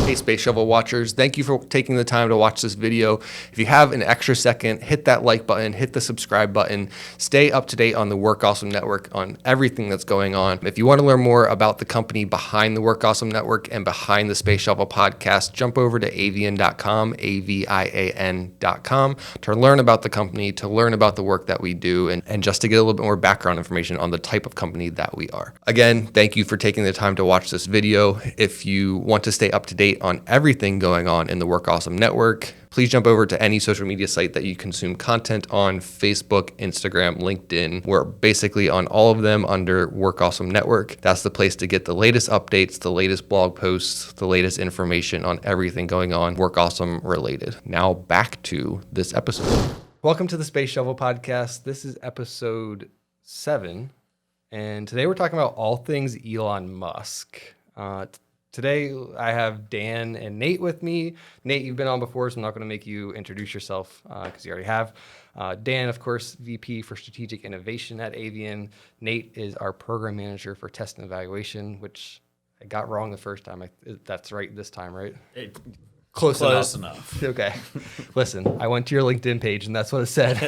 Hey Space Shovel watchers, thank you for taking the time to watch this video. If you have an extra second, hit that like button, hit the subscribe button, stay up to date on the Work Awesome Network, on everything that's going on. If you want to learn more about the company behind the Work Awesome Network and behind the Space Shovel podcast, jump over to avian.com, avian.com, to learn about the company, to learn about the work that we do, and just to get a little bit more background information on the type of company that we are. Again, thank you for taking the time to watch this video. If you want to stay up to date on everything going on in the Work Awesome Network, please jump over to any social media site that you consume content on: Facebook, Instagram, LinkedIn. We're basically on all of them under Work Awesome Network. That's the place to get the latest updates, the latest blog posts, the latest information on everything going on Work Awesome related. Now back to this episode. Welcome to the Space Shovel podcast. This is episode 7, and today we're talking about all things Elon Musk. Today, I have Dan and Nate with me. Nate, you've been on before, so I'm not going to make you introduce yourself because you already have. Dan, of course, VP for Strategic Innovation at Avian. Nate is our Program Manager for Test and Evaluation, which I got wrong the first time. That's right this time, right? Close enough. Okay. Listen, I went to your LinkedIn page, and that's what it said.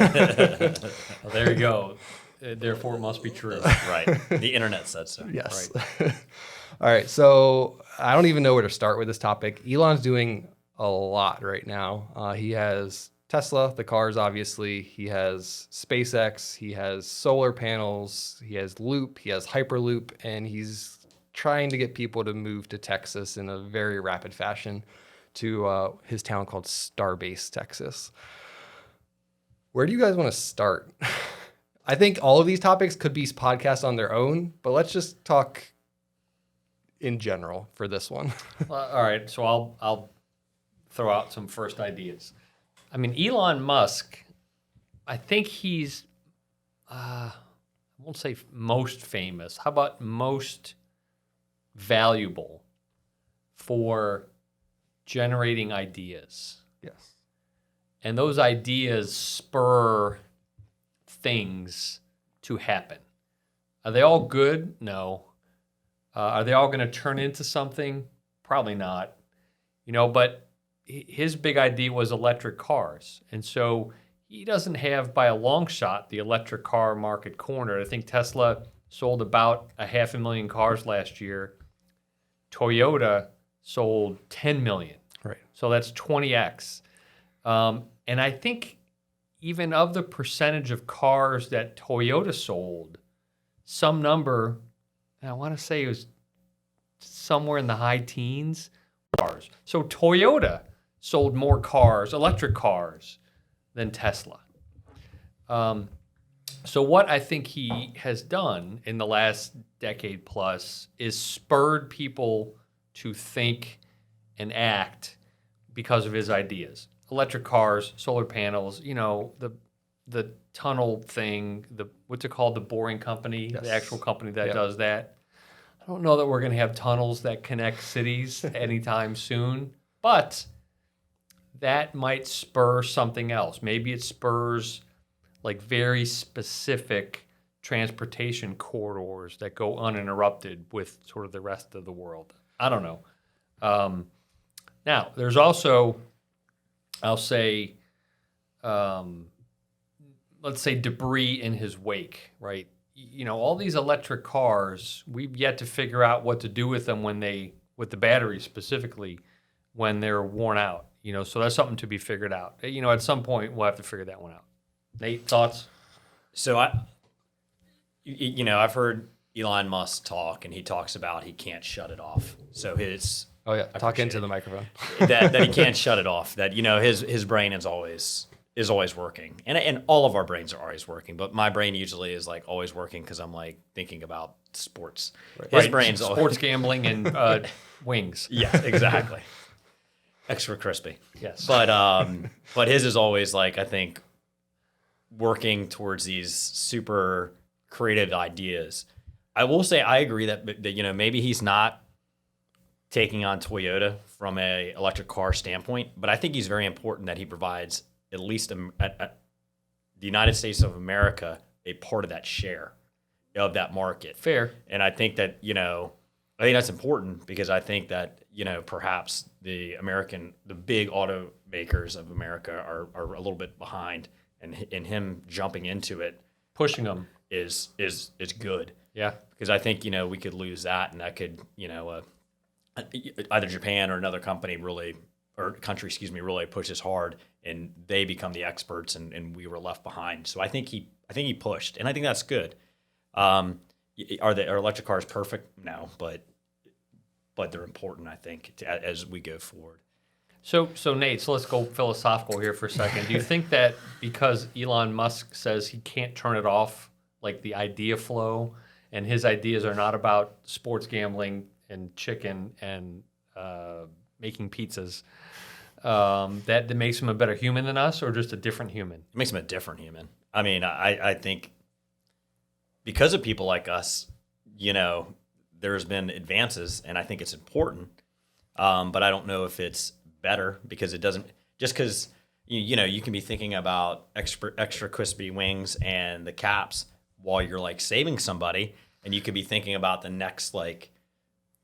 Well, there you go. Therefore, it must be true. Right. The internet said so. Yes. Right. All right. So I don't even know where to start with this topic. Elon's doing a lot right now. He has Tesla, the cars, obviously. He has SpaceX. He has solar panels. He has Loop. He has Hyperloop. And he's trying to get people to move to Texas in a very rapid fashion to his town called Starbase, Texas. Where do you guys want to start? I think all of these topics could be podcasts on their own, but let's just talk in general for this one. Well, all right, so I'll throw out some first ideas. I mean, Elon Musk, I think he's, I won't say most famous. How about most valuable for generating ideas? Yes. And those ideas spur things to happen. Are they all good? No. Are they all going to turn into something? Probably not. But his big idea was electric cars. And so he doesn't have, by a long shot, the electric car market cornered. I think Tesla sold about 500,000 cars last year. Toyota sold 10 million. Right. So that's 20x. And I think even of the percentage of cars that Toyota sold, some number, and I want to say it was somewhere in the high teens, cars. So Toyota sold more cars, electric cars, than Tesla. So what I think he has done in the last decade plus is spurred people to think and act because of his ideas. Electric cars, solar panels, the tunnel thing, what's it called, the boring company, Yes. The actual company that does that. I don't know that we're going to have tunnels that connect cities anytime soon, but that might spur something else. Maybe it spurs like very specific transportation corridors that go uninterrupted with sort of the rest of the world. I don't know. Now, there's also, I'll say, let's say debris in his wake, right? All these electric cars, we've yet to figure out what to do with them with the batteries specifically, when they're worn out. So that's something to be figured out. At some point we'll have to figure that one out. Nate, thoughts? So I've heard Elon Musk talk, and he talks about he can't shut it off. So Oh yeah, talk into the microphone. that he can't shut it off. That his brain is always working, and all of our brains are always working. But my brain usually is like always working because I'm like thinking about sports. Right. His brain's sports gambling and wings. Yeah, exactly. Extra crispy. Yes. But his is always like, I think, working towards these super creative ideas. I will say I agree that maybe he's not taking on Toyota from a electric car standpoint, but I think he's very important that he provides at least the United States of America a part of that share of that market. Fair. And I think that, I think that's important because I think that, perhaps the big automakers of America are a little bit behind, and him jumping into it Pushing them. is good. Yeah. Because I think, we could lose that, and that could, either Japan or another country, really pushes hard, and they become the experts, and we were left behind. So I think he pushed, and I think that's good. Are electric cars perfect? No, but they're important, I think, as we go forward. So Nate, so let's go philosophical here for a second. Do you think that because Elon Musk says he can't turn it off, like the idea flow, and his ideas are not about sports gambling and chicken and making pizzas, that makes him a better human than us, or just a different human? It makes him a different human. I mean, I think because of people like us, there's been advances, and I think it's important. But I don't know if it's better, because it doesn't, just because you can be thinking about extra crispy wings and the caps while you're like saving somebody, and you could be thinking about the next like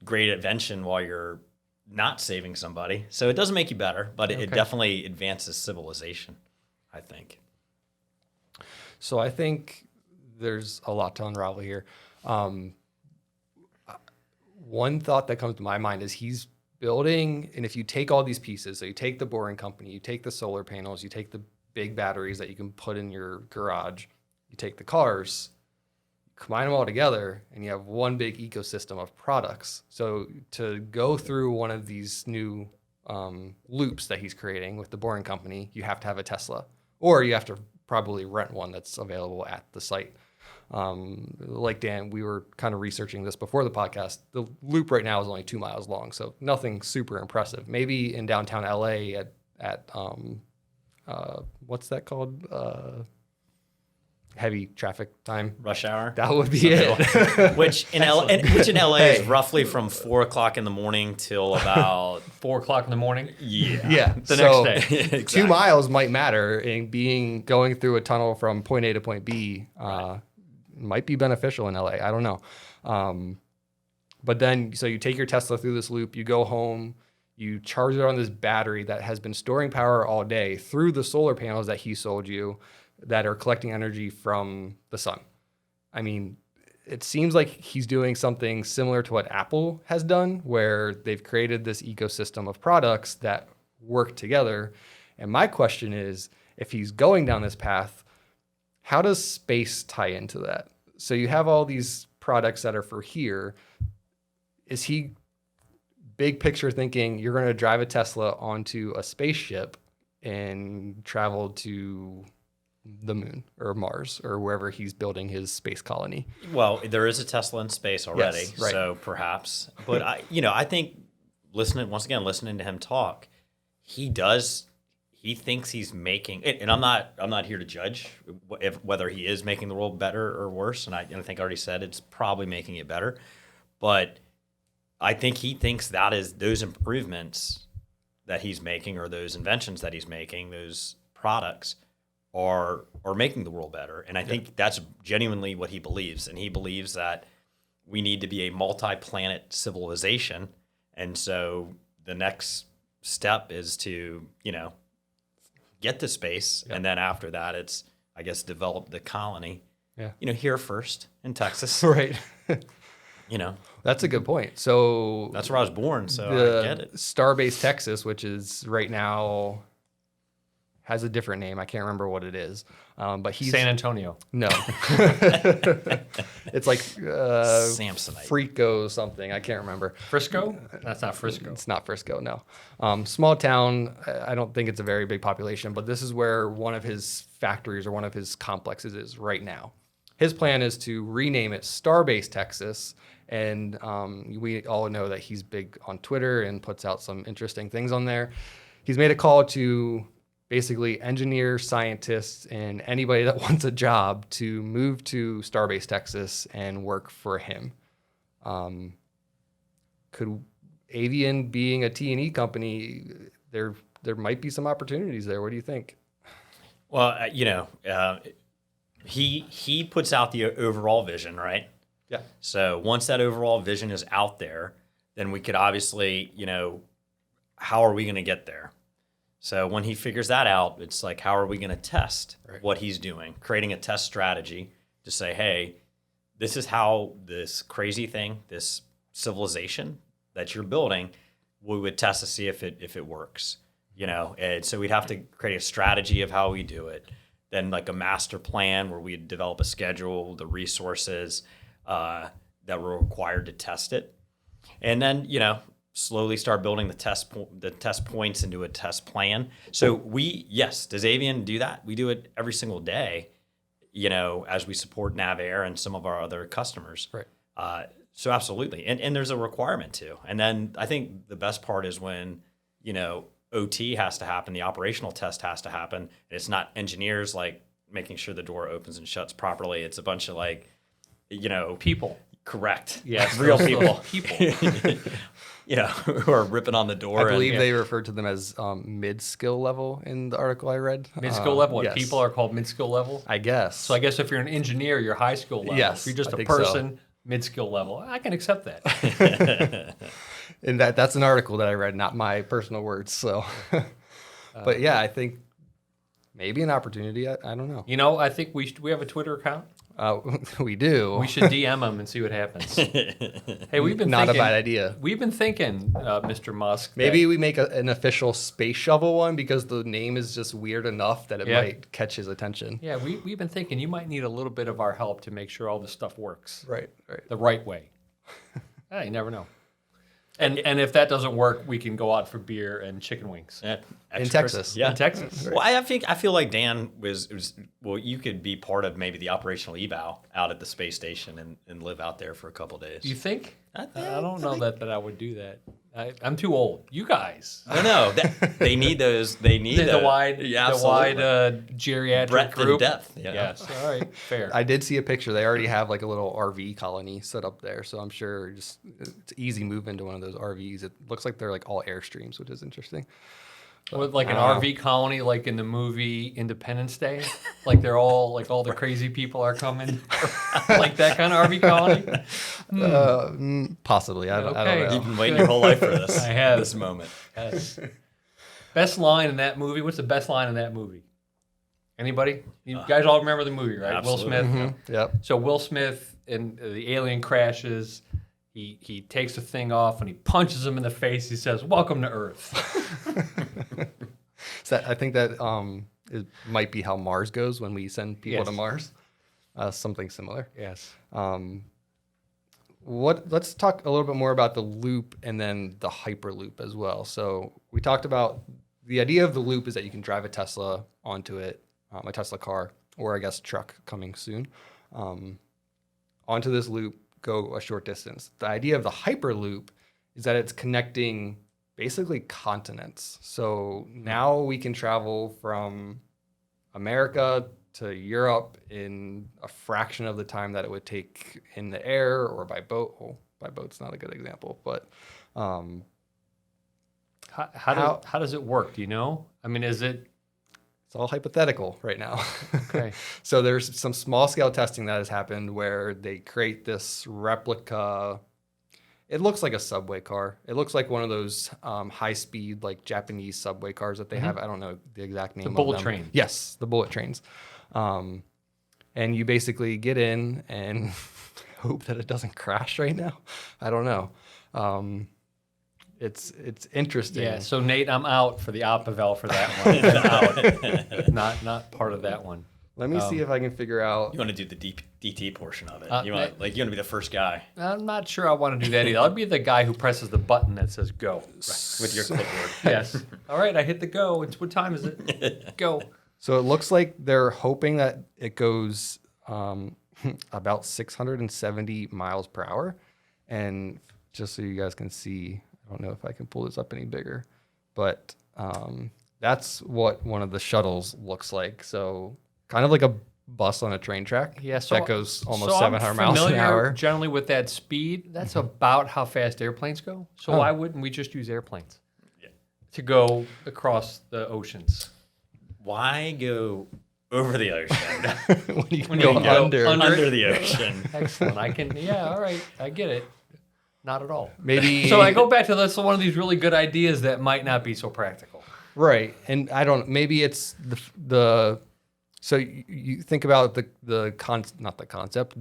great invention while you're not saving somebody. So it doesn't make you better, but it definitely advances civilization, I think. So I think there's a lot to unravel here. One thought that comes to my mind is he's building, and if you take all these pieces, so you take the Boring Company, you take the solar panels, you take the big batteries that you can put in your garage, you take the cars, combine them all together, and you have one big ecosystem of products. So to go through one of these new loops that he's creating with the Boring Company, you have to have a Tesla, or you have to probably rent one that's available at the site. Like Dan, we were kind of researching this before the podcast. The loop right now is only 2 miles long, so nothing super impressive. Maybe in downtown LA at what's that called? Heavy traffic time. Rush hour. That would be it. Which in LA is roughly from 4 o'clock in the morning till about 4 o'clock in the morning. Yeah. The next day. Exactly. 2 miles might matter, and going through a tunnel from point A to point B might be beneficial in LA. I don't know. But then, so you take your Tesla through this loop, you go home, you charge it on this battery that has been storing power all day through the solar panels that he sold you that are collecting energy from the sun. I mean, it seems like he's doing something similar to what Apple has done, where they've created this ecosystem of products that work together. And my question is, if he's going down this path, how does space tie into that? So you have all these products that are for here. Is he big picture thinking you're going to drive a Tesla onto a spaceship and travel to the moon or Mars or wherever he's building his space colony? Well, there is a Tesla in space already, Yes, right. So perhaps. But I think listening to him talk, he thinks he's making, and I'm not here to judge whether he is making the world better or worse. And I think I already said it's probably making it better, but I think he thinks that is those improvements that he's making, or those inventions that he's making, those products are making the world better. And I think that's genuinely what he believes. And he believes that we need to be a multi-planet civilization. And so the next step is to, get to space. Yeah. And then after that, it's, I guess, develop the colony, Yeah. Here first in Texas, Right. That's a good point. So that's where I was born. So I get it. Starbase Texas, which is right now has a different name. I can't remember what it is. But he's San Antonio. No. It's like Samsonite. Frico something. I can't remember. Frisco? That's not Frisco. It's not Frisco, no. Small town. I don't think it's a very big population, but this is where one of his factories or one of his complexes is right now. His plan is to rename it Starbase Texas, and we all know that he's big on Twitter and puts out some interesting things on there. He's made a call to basically engineers, scientists, and anybody that wants a job to move to Starbase Texas and work for him. Could Avian being a T&E company, there might be some opportunities there. What do you think? Well, he puts out the overall vision, right? Yeah. So once that overall vision is out there, then we could obviously, how are we going to get there? So when he figures that out, it's like, how are we going to test what he's doing? Creating a test strategy to say, hey, this is how this crazy thing, this civilization that you're building, we would test to see if it works, And so we'd have to create a strategy of how we do it. Then like a master plan where we'd develop a schedule, the resources that were required to test it. And then, slowly start building the test points into a test plan. So does Avian do that? We do it every single day, as we support NavAir and some of our other customers. Right. So absolutely. And there's a requirement too. And then I think the best part is when, OT has to happen, the operational test has to happen. And it's not engineers like making sure the door opens and shuts properly. It's a bunch of like, People. Correct. Yes. Real those people. People. Who are ripping on the door. I believe they referred to them as mid-skill level in the article I read. Mid-skill level? What, yes. people are called mid-skill level? I guess. So I guess if you're an engineer, you're high skill level. Yes, If you're just I a think so. person, mid-skill level. I can accept that. And that's an article that I read, not my personal words. So, but yeah, I think maybe an opportunity. I don't know. I think we have a Twitter account. We do. We should DM them and see what happens. Hey, we've been Not thinking, a bad idea. We've been thinking, Mr. Musk. Maybe we make an official space shovel one because the name is just weird enough that it might catch his attention. Yeah, we've been thinking you might need a little bit of our help to make sure all this stuff works Right. the right way. You never know. And if that doesn't work, we can go out for beer and chicken wings. In Texas. Yeah. In Texas. Well, I feel like Dan was you could be part of maybe the operational eval out at the space station and live out there for a couple days. You think? I don't know that I would do that. I'm too old. You guys. No, they need those. They need The wide geriatric breadth group. and depth. Yes. All right. Fair. I did see a picture. They already have like a little RV colony set up there. So I'm sure it's easy move into one of those RVs. It looks like they're like all Airstreams, which is interesting. With like an RV colony, like in the movie Independence Day, like they're all like all the crazy people are coming, like that kind of RV colony. Possibly. I don't Okay. know. You've been waiting your whole life for this. I have. This moment. Yes. Best line in that movie. What's the best line in that movie? Anybody? You guys all remember the movie, right? Absolutely. Will Smith. Mm-hmm. Yep. So Will Smith and the alien crashes. He takes the thing off and he punches him in the face. He says, "Welcome to Earth." So I think that it might be how Mars goes when we send people to Yes. Mars. Something similar. Yes. Let's talk a little bit more about the loop and then the hyperloop as well. So we talked about the idea of the loop is that you can drive a Tesla onto it, a Tesla car, or I guess truck coming soon, onto this loop, go a short distance. The idea of the hyperloop is that it's connecting basically continents. So now we can travel from America to Europe in a fraction of the time that it would take in the air or by boat. Well, by boat's not a good example, but How does it work? Do you know? I mean, is it it's all hypothetical right now. okay? So there's some small scale testing that has happened where they create this replica. It looks like a subway car. It looks like one of those high speed like Japanese subway cars that they have. I don't know the exact name. The bullet of them. train. Yes, the bullet trains. And you basically get in and hope that it doesn't crash right now. I don't know. It's interesting. Yeah. So Nate, I'm out for the Oppavel for that one. Not part of that one. Let me see if I can figure out. You want to do the DT portion of it. Uh, You want to be the first guy I'm not sure I want to do that either. I'll be the guy who presses the button that says go. with your clipboard. Yes. All right, I hit the go. What time is it? Go. So it looks like they're hoping that it goes about 670 miles per hour. And just so you guys can see, I don't know if I can pull this up any bigger, but that's what one of the shuttles looks like. So kind of like a bus on a train track. Yeah, so that goes almost so 700 I'm miles an familiar hour. generally with that speed. That's about how fast airplanes go. So why wouldn't we just use airplanes to go across the oceans? Why go over the ocean. when you When go you go under. Under the ocean. Excellent. All right. I get it. Not at all. Maybe. So I go back to that's one of these really good ideas that might not be so practical. Right, and I don't. Maybe it's the. So you think about not the concept.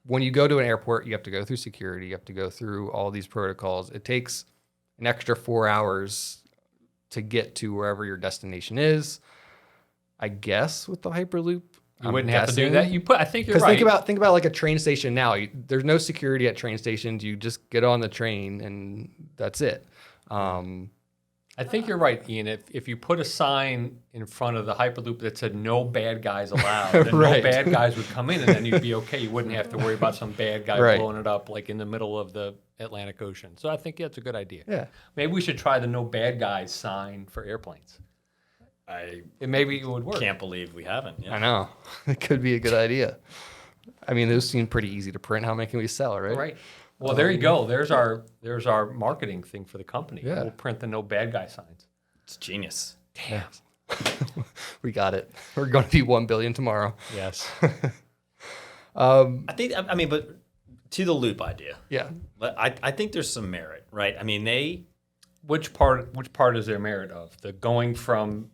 When you go to an airport, you have to go through security. You have to go through all these protocols. It takes an extra 4 hours to get to wherever your destination is. I guess with the Hyperloop, You wouldn't have to do that. I think you're right. Because think about like a train station now. There's no security at train stations. You just get on the train and that's it. I think you're right, Ian. If you put a sign in front of the Hyperloop that said no bad guys allowed, then Right. no bad guys would come in and then you'd be okay. You wouldn't have to worry about some bad guy Right. blowing it up like in the middle of the Atlantic Ocean. So I think that's a good idea. Yeah. Maybe we should try the no bad guys sign for airplanes. Maybe it would work. Can't believe we haven't. Yeah. I know. It could be a good idea. I mean, those seem pretty easy to print. How many can we sell, right? Right. Well, there you go. There's our marketing thing for the company. Yeah. We'll print the no bad guy signs. It's genius. Damn. We got it. We're going to be 1 billion tomorrow. Yes. I mean, but to the loop idea, Yeah. I think there's some merit, right? I mean, Which part is there merit of? The going from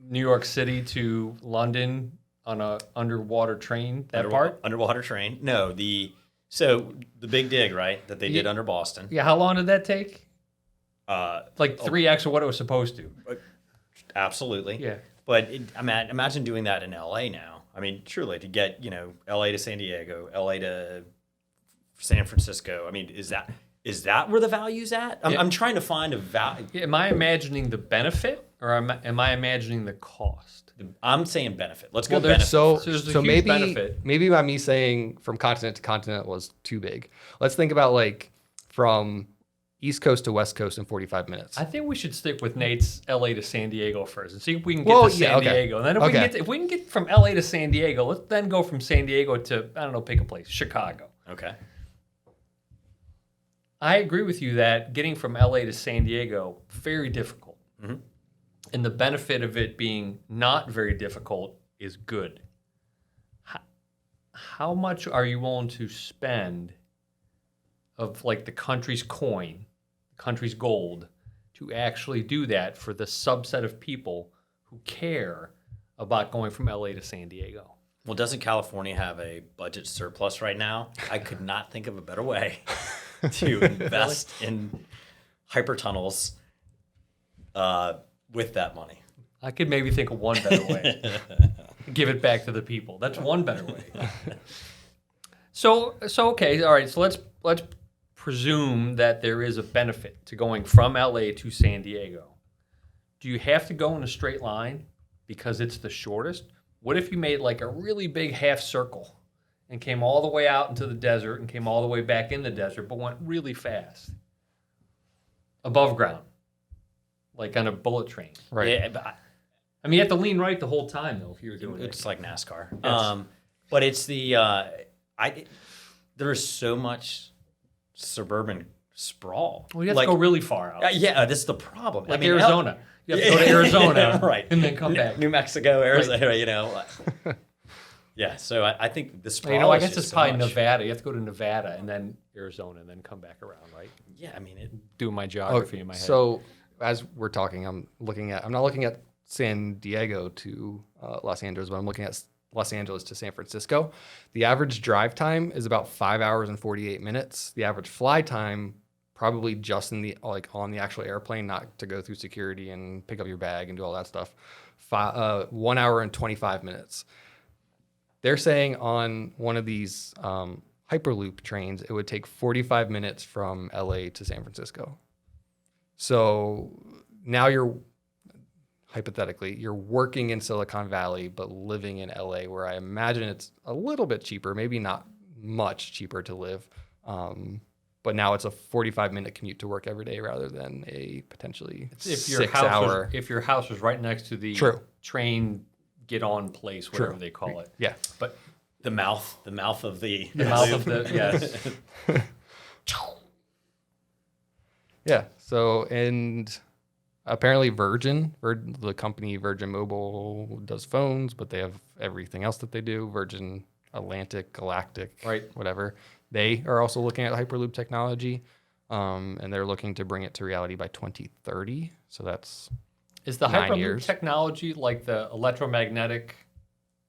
New York City to London on a underwater train, part? Underwater train. No, the big dig, right, that they did under Boston. Yeah, how long did that take? Like Oh. 3x of what it was supposed to. Absolutely. Yeah. But imagine doing that in LA now. I mean, truly, to get LA to San Diego, LA to San Francisco. I mean, is that where the value's at? I'm trying to find a value. Am I imagining the benefit or am I imagining the cost? I'm saying benefit. Let's go Well, there's- benefit. So there's a huge maybe benefit. maybe by me saying from continent to continent was too big. Let's think about like from East Coast to West Coast in 45 minutes. I think we should stick with Nate's LA to San Diego first and see if we can get Well, to yeah, San okay. Diego. And then if we can get from LA to San Diego, let's then go from San Diego to, I don't know, pick a place, Chicago. Okay. I agree with you that getting from LA to San Diego, very difficult. Mhm. And the benefit of it being not very difficult is good. How much are you willing to spend of like the country's coin, country's gold, to actually do that for the subset of people who care about going from LA to San Diego? Well, doesn't California have a budget surplus right now? I could not think of a better way to invest in hyper tunnels with that money. I could maybe think of one better way. Give it back to the people. That's one better way. So okay, all right. So let's presume that there is a benefit to going from LA to San Diego. Do you have to go in a straight line because it's the shortest? What if you made like a really big half circle and came all the way out into the desert and came all the way back in the desert, but went really fast above ground, like on a bullet train? Right. Yeah, but I mean, you have to lean right the whole time, though, if you were doing it. it's like NASCAR. Yes. But it's the there is so much suburban sprawl. Well, you have to go really far out. Yeah, this is the problem. Like Arizona. You have to go to Arizona right, and then come back. New Mexico, Arizona, Yeah, so I think the sprawl. I is guess just it's so probably much. Nevada. You have to go to Nevada and then Arizona and then come back around, right? Yeah, I mean, Doing my geography in my head. So as we're talking, I'm not looking at San Diego to Los Angeles, but I'm looking at Los Angeles to San Francisco. The average drive time is about 5 hours and 48 minutes. The average fly time, probably just on the actual airplane, not to go through security and pick up your bag and do all that stuff, 1 hour and 25 minutes. They're saying on one of these Hyperloop trains, it would take 45 minutes from LA to San Francisco. So now hypothetically, you're working in Silicon Valley, but living in LA, where I imagine it's a little bit cheaper, maybe not much cheaper to live. But now it's a 45-minute commute to work every day rather than a potentially if 6 hour. if your house was right next to the True. train get on place, whatever True. they call it. Yeah. But the mouth of the the mouth of the yes. Yeah. So, and Apparently the company Virgin Mobile does phones, but they have everything else that they do. Virgin Atlantic, Galactic, Right. whatever. They are also looking at Hyperloop technology, and they're looking to bring it to reality by 2030. So that's Is the 9 Hyperloop years. technology like the electromagnetic,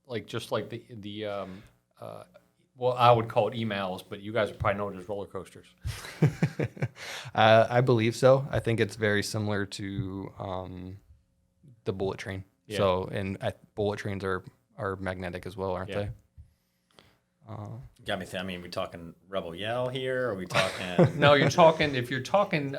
like just like well, I would call it emails, but you guys probably know it as roller coasters. I believe so. I think it's very similar to the bullet train. Yeah. So, and bullet trains are magnetic as well, aren't Yeah. they? Got me thinking. I mean, we talking Rebel Yell here? Or are we talking? No, if you're talking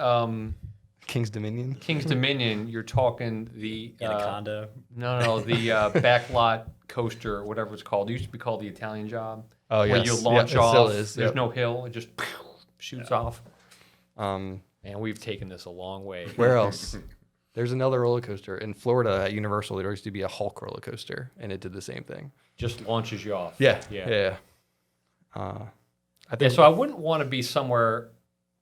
King's Dominion. King's Dominion, you're talking the Anaconda? no, the backlot coaster, or whatever it's called. It used to be called the Italian Job. Oh, Where yes. you launch Yeah, it off. still is. There's Yep. no hill. It just shoots off. Um, And we've taken this a long way. where else? There's another roller coaster in Florida at Universal. There used to be a Hulk roller coaster, and it did the same thing. Just launches you off. Yeah. Yeah. I think So I wouldn't want to be somewhere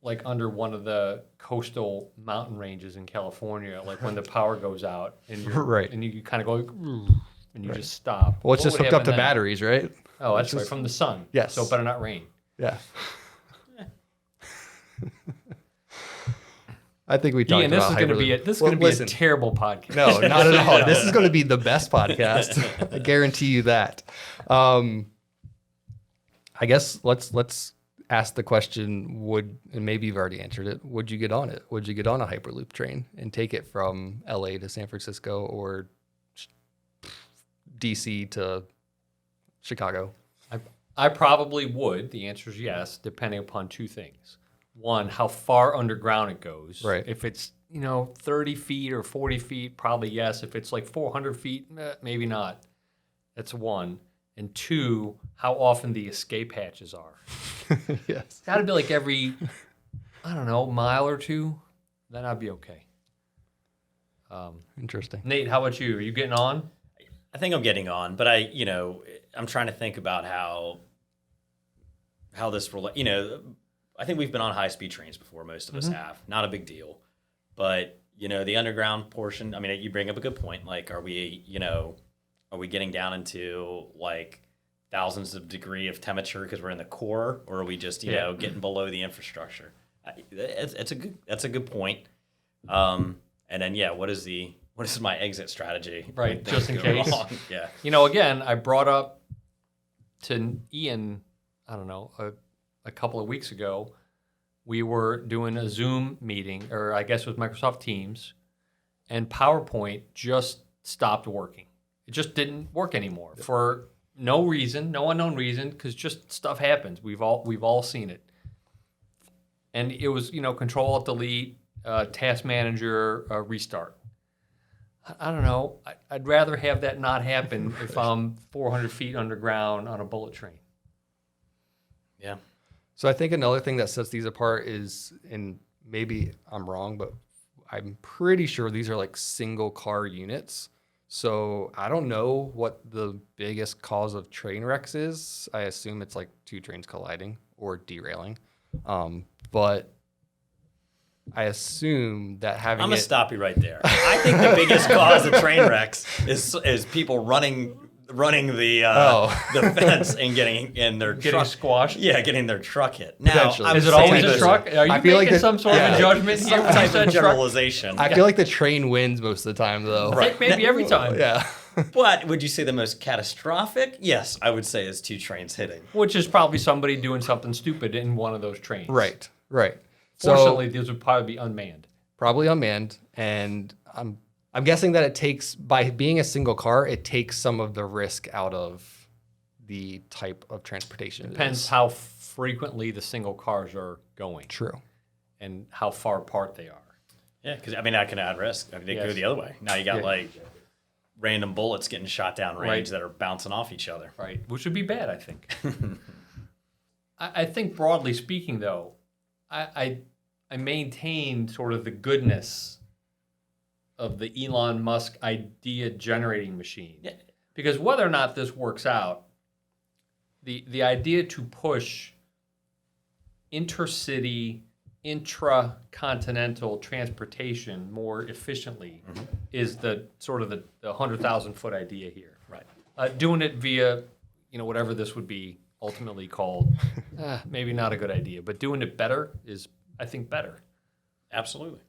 like under one of the coastal mountain ranges in California, like when the power goes out and you're Right. and you kind of go and you just stop. well, it's What just would hooked up happen to then? batteries, right? Oh, that's It's right, just- from the sun. Yes. So it better not rain. Yeah. I think we talked Ian, this about is going to be Hyperloop. this is Well, going to be listen. a terrible podcast. No, not at all. This is going to be the best podcast. I guarantee you that. I guess let's ask the question: and maybe you've already answered it. Would you get on it? Would you get on a Hyperloop train and take it from LA to San Francisco or DC to Chicago? I probably would. The answer is yes, depending upon two things. One, how far underground it goes. Right. If it's 30 feet or 40 feet, probably yes. If it's like 400 feet, maybe not. That's one. And two, how often the escape hatches are. Yes. Got to be like every, I don't know, mile or two. Then I'd be okay. Interesting. Nate, how about you? Are you getting on? I think I'm getting on, but I'm trying to think about how this I think we've been on high-speed trains before. Most of us have. Not a big deal. But, the underground portion, I mean, you bring up a good point. Like, are we getting down into, like, thousands of degree of temperature because we're in the core? Or are we just, getting below the infrastructure? That's a good point. And then, what is my exit strategy? Right, when just in things go case. wrong? Yeah. Again, I brought up to Ian, I don't know, a couple of weeks ago, we were doing a Zoom meeting, or I guess it was Microsoft Teams, and PowerPoint just stopped working. It just didn't work anymore for no reason, no unknown reason, because just stuff happens. We've all seen it. And it was, Control Alt Delete, Task Manager, restart. I don't know. I'd rather have that not happen if I'm 400 feet underground on a bullet train. Yeah. So I think another thing that sets these apart is, and maybe I'm wrong, but I'm pretty sure these are like single car units. So I don't know what the biggest cause of train wrecks is. I assume it's like two trains colliding or derailing. But I assume that having I'm gonna stop you right there. I think the biggest cause of train wrecks is people running the fence and getting their truck squashed. Yeah, getting their truck hit. Now, Potentially. I'm Is it saying always a this- truck? Are you I feel like making the- some sort of yeah. a judgment Some here? when you type said of truck? generalization. I feel like the train wins most of the time, though. I think maybe every time. Yeah. But would you say the most catastrophic? Yes, I would say is two trains hitting. Which is probably somebody doing something stupid in one of those trains. Right. Fortunately, these would probably be unmanned. Probably unmanned, and I'm guessing that it takes, by being a single car, it takes some of the risk out of the type of transportation. Depends how frequently the single cars are going. True. And how far apart they are. Yeah, because that can add risk. I mean, they go Yes. the other way. Now you got Yeah. random bullets getting shot down range Right. that are bouncing off each other. Right. Which would be bad, I think. I think broadly speaking, though, I maintain sort of the goodness of the Elon Musk idea generating machine. Yeah. Because whether or not this works out, the idea to push intercity intracontinental transportation more efficiently is the sort of the 100,000 foot idea here. Right. Doing it via, whatever this would be ultimately called, maybe not a good idea, but doing it better is, I think, better. Absolutely.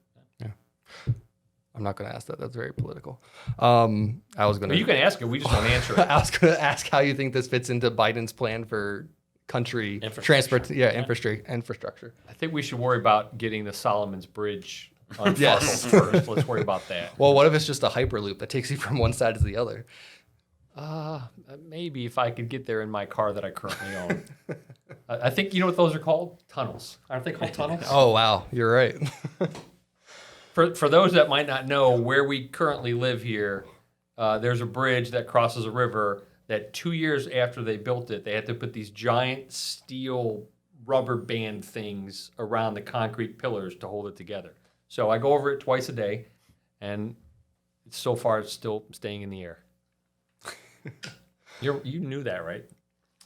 I'm not going to ask that. That's very political. I was going to. You can ask it. We just don't answer it. I was going to ask how you think this fits into Biden's plan for country infrastructure. I think we should worry about getting the Solomon's Bridge unfuzzled Yes. first. Let's worry about that. Well, what if it's just a hyperloop that takes you from one side to the other? Maybe if I could get there in my car that I currently own. I think, you know what those are called? Tunnels. Aren't they called tunnels? Oh, wow. You're right. For those that might not know, where we currently live here, there's a bridge that crosses a river that 2 years after they built it, they had to put these giant steel rubber band things around the concrete pillars to hold it together. So I go over it twice a day, and so far it's still staying in the air. You knew that, right?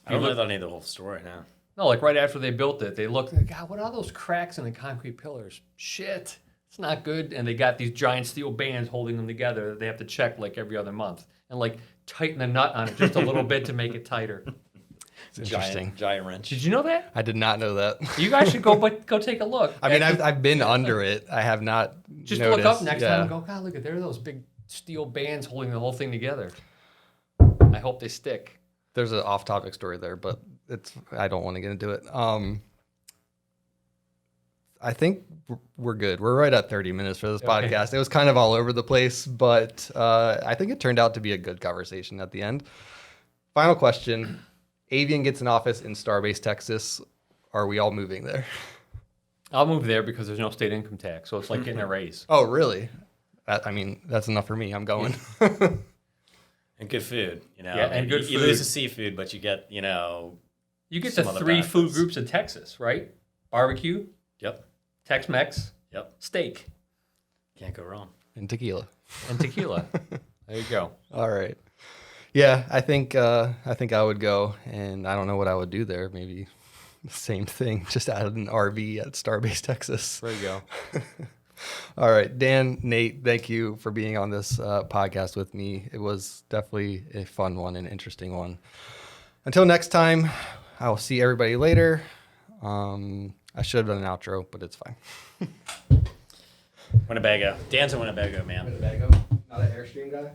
I don't know if I need the whole story now. No, like right after they built it, they looked, God, what are those cracks in the concrete pillars? Shit. It's not good. And they got these giant steel bands holding them together that they have to check like every other month and like tighten the nut on it just a little bit to make it tighter. It's interesting. Giant wrench. Did you know that? I did not know that. You guys should go take a look. I mean, I've been under it. I have not Just noticed. look up next Yeah. time and go, God, look, there are those big steel bands holding the whole thing together. I hope they stick. There's an off-topic story there, but I don't want to get into it. I think we're good. We're right at 30 minutes for this podcast. It was kind of all over the place, but I think it turned out to be a good conversation at the end. Final question. Avian gets an office in Starbase, Texas. Are we all moving there? I'll move there because there's no state income tax, so it's like getting a raise. Oh, really? I mean, that's enough for me. I'm going. And good food, Yeah, and good You food. lose the seafood, but you get, You get some the other 3 food benefits. groups in Texas, right? Barbecue, Yep. Tex-Mex, Yep. steak, Can't go wrong. And tequila. and tequila. There you go. All right. Yeah, I think I would go, and I don't know what I would do there. Maybe the same thing, just out of an RV at Starbase, Texas. There you go. All right, Dan, Nate, thank you for being on this podcast with me. It was definitely a fun one, an interesting one. Until next time, I will see everybody later. I should have done an outro, but it's fine. Winnebago. Dan's a Winnebago, man. Winnebago, not an Airstream guy.